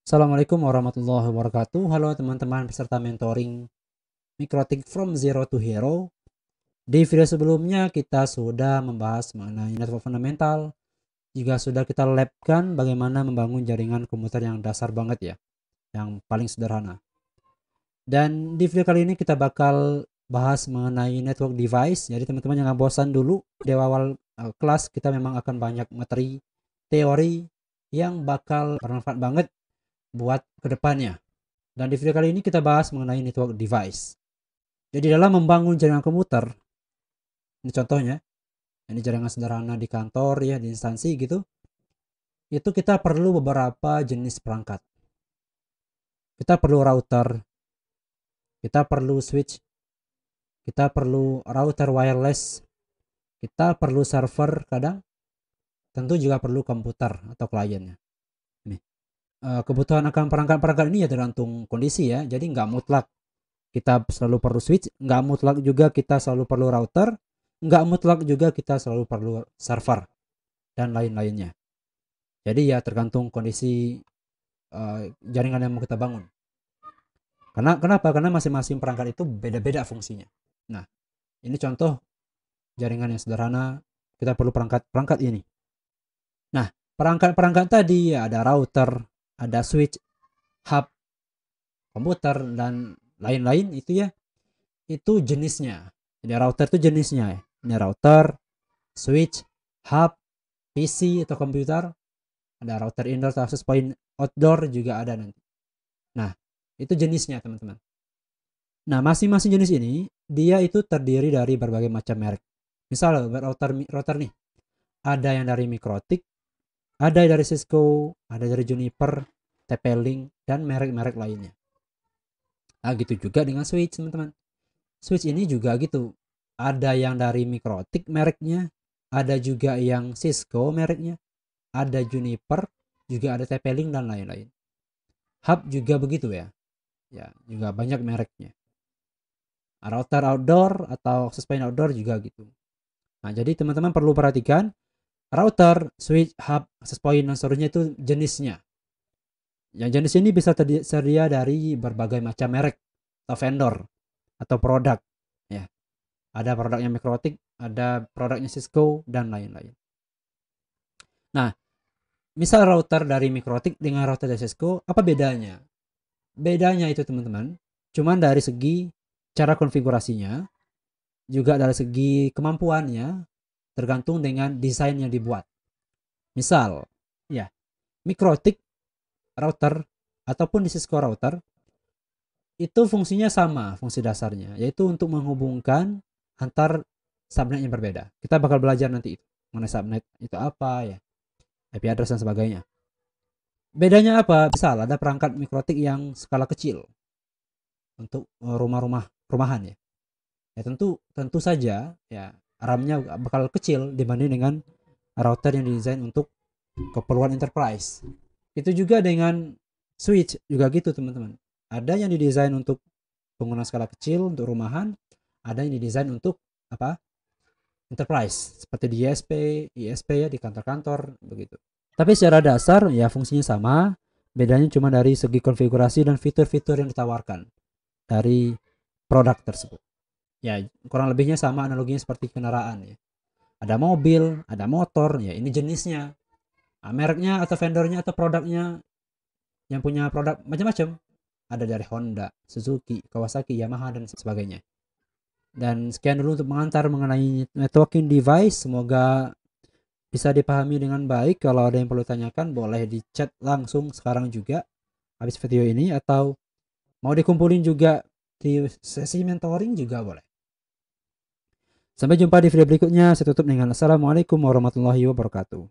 Assalamualaikum warahmatullahi wabarakatuh. Halo teman-teman peserta mentoring Mikrotik from Zero to Hero. Di video sebelumnya kita sudah membahas mengenai network fundamental. Juga sudah kita labkan bagaimana membangun jaringan komputer yang dasar banget ya, yang paling sederhana. Dan di video kali ini kita bakal bahas mengenai network device. Jadi teman-teman jangan bosan dulu. Di awal kelas kita memang akan banyak materi teori yang bakal bermanfaat banget buat kedepannya. Dan di video kali ini kita bahas mengenai network device. Jadi dalam membangun jaringan komputer, ini contohnya, ini jaringan sederhana di kantor ya, di instansi gitu, itu kita perlu beberapa jenis perangkat. Kita perlu router, kita perlu switch, kita perlu router wireless, kita perlu server kadang, tentu juga perlu komputer atau kliennya. Kebutuhan akan perangkat-perangkat ini ya tergantung kondisi ya, jadi nggak mutlak kita selalu perlu switch, nggak mutlak juga kita selalu perlu router, nggak mutlak juga kita selalu perlu server dan lain-lainnya. Jadi ya tergantung kondisi jaringan yang mau kita bangun. Kenapa? Karena masing-masing perangkat itu beda-beda fungsinya. Nah, ini contoh jaringan yang sederhana, kita perlu perangkat ini. Nah, perangkat-perangkat tadi ya ada router, ada switch, hub, komputer, dan lain-lain itu ya, itu jenisnya. Jadi router itu jenisnya ya. Ini router, switch, hub, PC atau komputer, ada router indoor atau access point outdoor juga ada nanti. Nah, itu jenisnya teman-teman. Nah, masing-masing jenis ini dia itu terdiri dari berbagai macam merek. Misal router nih, ada yang dari Mikrotik, ada dari Cisco, ada dari Juniper, TP-Link, dan merek-merek lainnya. Nah, gitu juga dengan switch teman-teman. Switch ini juga gitu. Ada yang dari Mikrotik mereknya, ada juga yang Cisco mereknya, ada Juniper, juga ada TP-Link dan lain-lain. Hub juga begitu ya. Ya, juga banyak mereknya. Router outdoor atau access point outdoor juga gitu. Nah, jadi teman-teman perlu perhatikan router, switch, hub, access point dan seterusnya itu jenisnya. Yang jenis ini bisa tersedia dari berbagai macam merek atau vendor atau produk ya. Ada produknya Mikrotik, ada produknya Cisco dan lain-lain. Nah, misal router dari Mikrotik dengan router dari Cisco, apa bedanya? Bedanya itu teman-teman, cuman dari segi cara konfigurasinya, juga dari segi kemampuannya, tergantung dengan desain yang dibuat. Misal, ya, Mikrotik router ataupun di Cisco router itu fungsinya sama, fungsi dasarnya, yaitu untuk menghubungkan antar subnet yang berbeda. Kita bakal belajar nanti itu, mengenai subnet itu apa ya, IP address dan sebagainya. Bedanya apa? Misal ada perangkat Mikrotik yang skala kecil untuk rumahan ya. Ya tentu saja ya RAM-nya bakal kecil dibanding dengan router yang didesain untuk keperluan enterprise. Itu juga dengan switch juga gitu teman-teman. Ada yang didesain untuk penggunaan skala kecil untuk rumahan, ada yang didesain untuk apa? Enterprise seperti di ISP ya di kantor-kantor begitu. Tapi secara dasar ya fungsinya sama, bedanya cuma dari segi konfigurasi dan fitur-fitur yang ditawarkan dari produk tersebut. Ya kurang lebihnya sama, analoginya seperti kendaraan ya. Ada mobil, ada motor, ya ini jenisnya. Nah, mereknya atau vendornya atau produknya yang punya produk macam-macam. Ada dari Honda, Suzuki, Kawasaki, Yamaha dan sebagainya. Dan sekian dulu untuk mengantar mengenai networking device. Semoga bisa dipahami dengan baik. Kalau ada yang perlu tanyakan boleh di chat langsung sekarang juga habis video ini, atau mau dikumpulin juga di sesi mentoring juga boleh. Sampai jumpa di video berikutnya. Saya tutup dengan assalamualaikum warahmatullahi wabarakatuh.